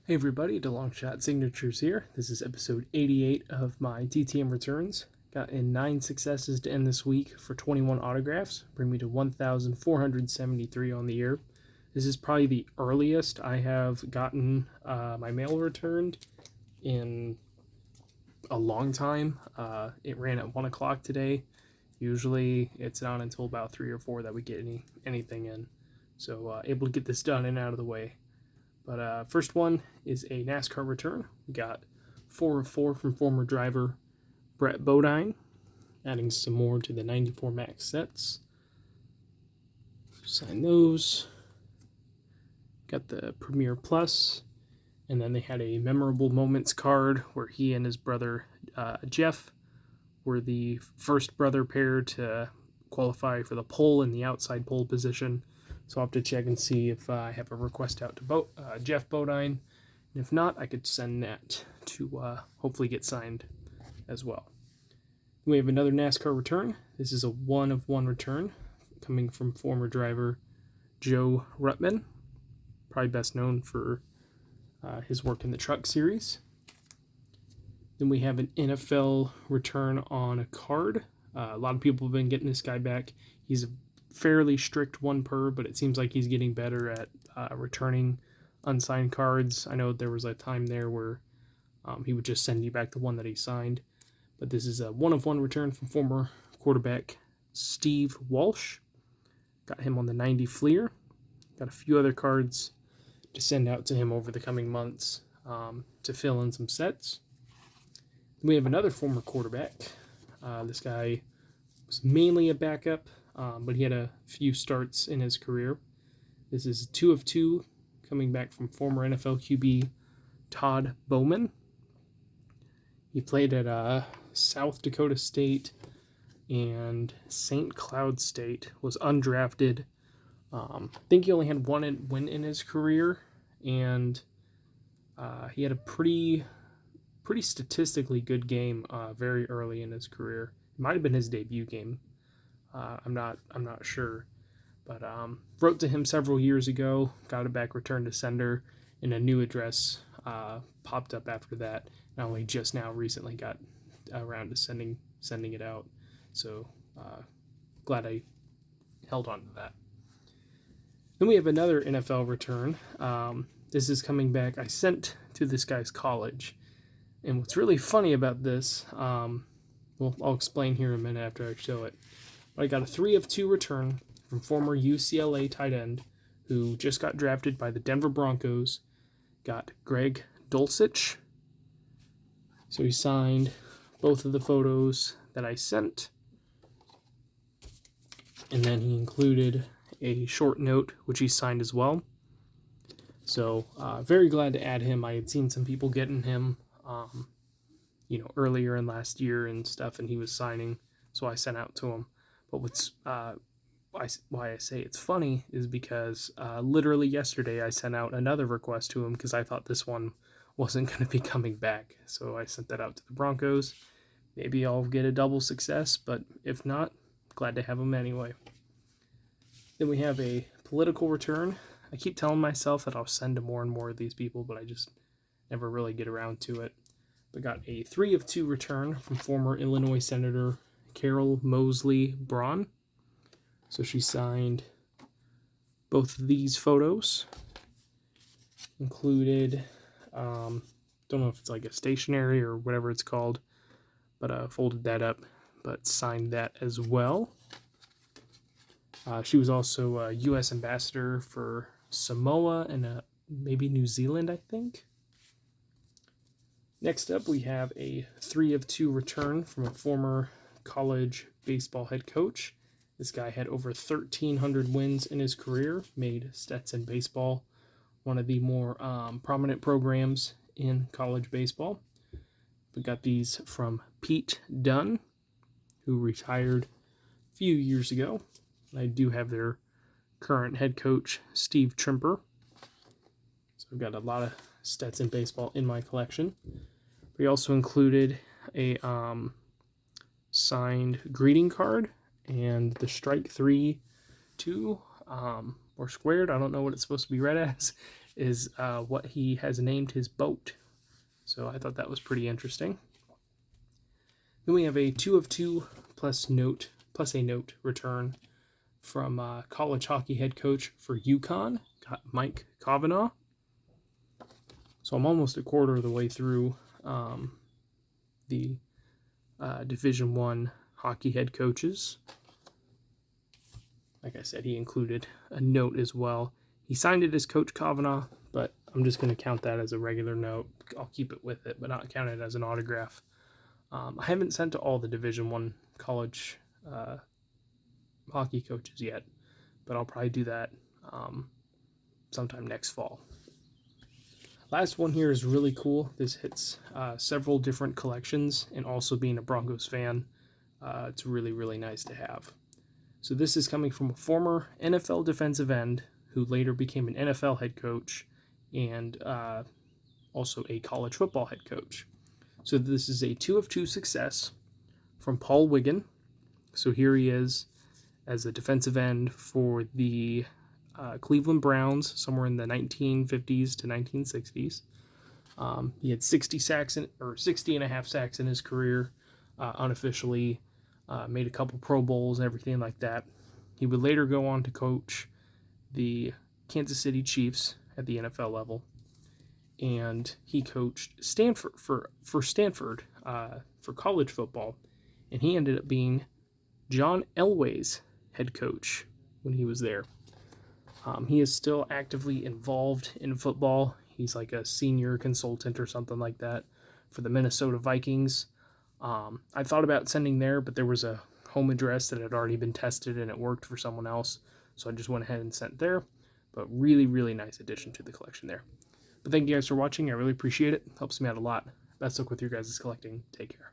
Hey everybody, DeLongshot Signatures here. This is episode 88 of my TTM returns. Got in 9 successes to end this week for 21 autographs, bring me to 1,473 on the year. This is probably the earliest I have gotten my mail returned in a long time. It ran at 1 o'clock today. Usually it's not until about 3 or 4 that we get anything in. So able to get this done and out of the way. But first one is a NASCAR return. We got 4 of 4 from former driver Bodine, adding some more to the 94 Max sets. Sign those. Got the Premier Plus, and then they had a memorable moments card where he and his brother Jeff were the first brother pair to qualify for the pole in the outside pole position. So I'll have to check and see if I have a request out to Jeff Bodine. And if not, I could send that to hopefully get signed as well. We have another NASCAR return. This is a 1 of 1 return coming from former driver Joe Ruttman, probably best known for his work in the Truck Series. Then we have an NFL return on a card. A lot of people have been getting this guy back. He's a fairly strict 1 per, but it seems like he's getting better at returning unsigned cards. I know there was a time there where he would just send you back the one that he signed, but this is a 1 of 1 return from former quarterback Steve Walsh. Got him on the 90 Fleer. Got a few other cards to send out to him over the coming months to fill in some sets. We have another former quarterback. This guy was mainly a backup, but he had a few starts in his career. This is 2 of 2 coming back from former NFL QB Todd Bowman. He played at South Dakota State and St. Cloud State, was undrafted. I think he only had 1 win in his career, and he had a pretty statistically good game very early in his career. It might have been his debut game. I'm not sure, but wrote to him several years ago, got it back returned to sender, and a new address popped up after that. And I only just now recently got around to sending it out, so glad I held on to that. Then we have another NFL return. This is coming back. I sent to this guy's college, and what's really funny about this, well, I'll explain here in a minute after I show it. I got a 3 of 2 return from former UCLA tight end who just got drafted by the Denver Broncos. Got Greg Dulcich. So he signed both of the photos that I sent. And then he included a short note, which he signed as well. So very glad to add him. I had seen some people getting him, earlier in last year and stuff, and he was signing. So I sent out to him. But why I say it's funny is because literally yesterday I sent out another request to him because I thought this one wasn't going to be coming back. So I sent that out to the Broncos. Maybe I'll get a double success, but if not, glad to have him anyway. Then we have a political return. I keep telling myself that I'll send to more and more of these people, but I just never really get around to it. But got a 3 of 2 return from former Illinois Senator Carol Moseley Braun. So she signed both of these photos. Included, don't know if it's like a stationery or whatever it's called, but folded that up, but signed that as well. She was also a U.S. ambassador for Samoa and maybe New Zealand, I think. Next up, we have a 3 of 2 return from a former college baseball head coach. This guy had over 1,300 wins in his career, made Stetson Baseball one of the more prominent programs in college baseball. We got these from Pete Dunn, who retired a few years ago. I do have their current head coach, Steve Trimper. So I've got a lot of Stetson Baseball in my collection. We also included a signed greeting card and the strike 3-2 or squared. I don't know what it's supposed to be read as. is what he has named his boat. So I thought that was pretty interesting. Then we have a 2 of 2 plus a note return from college hockey head coach for UConn, Mike Kavanagh. So I'm almost a quarter of the way through the Division I hockey head coaches. Like I said, he included a note as well. He signed it as Coach Kavanagh, but I'm just going to count that as a regular note. I'll keep it with it, but not count it as an autograph. I haven't sent to all the Division I college hockey coaches yet, but I'll probably do that sometime next fall. Last one here is really cool. This hits several different collections, and also being a Broncos fan, it's really, really nice to have. So this is coming from a former NFL defensive end who later became an NFL head coach and also a college football head coach. So this is a 2 of 2 success from Paul Wiggin. So here he is as a defensive end for the Cleveland Browns, somewhere in the 1950s to 1960s. He had 60 and a half sacks in his career, unofficially. Made a couple Pro Bowls and everything like that. He would later go on to coach the Kansas City Chiefs at the NFL level, and he coached Stanford for college football, and he ended up being John Elway's head coach when he was there. He is still actively involved in football. He's like a senior consultant or something like that for the Minnesota Vikings. I thought about sending there, but there was a home address that had already been tested and it worked for someone else, so I just went ahead and sent there. But really, really nice addition to the collection there. But thank you guys for watching. I really appreciate it. Helps me out a lot. Best luck with your guys' collecting. Take care.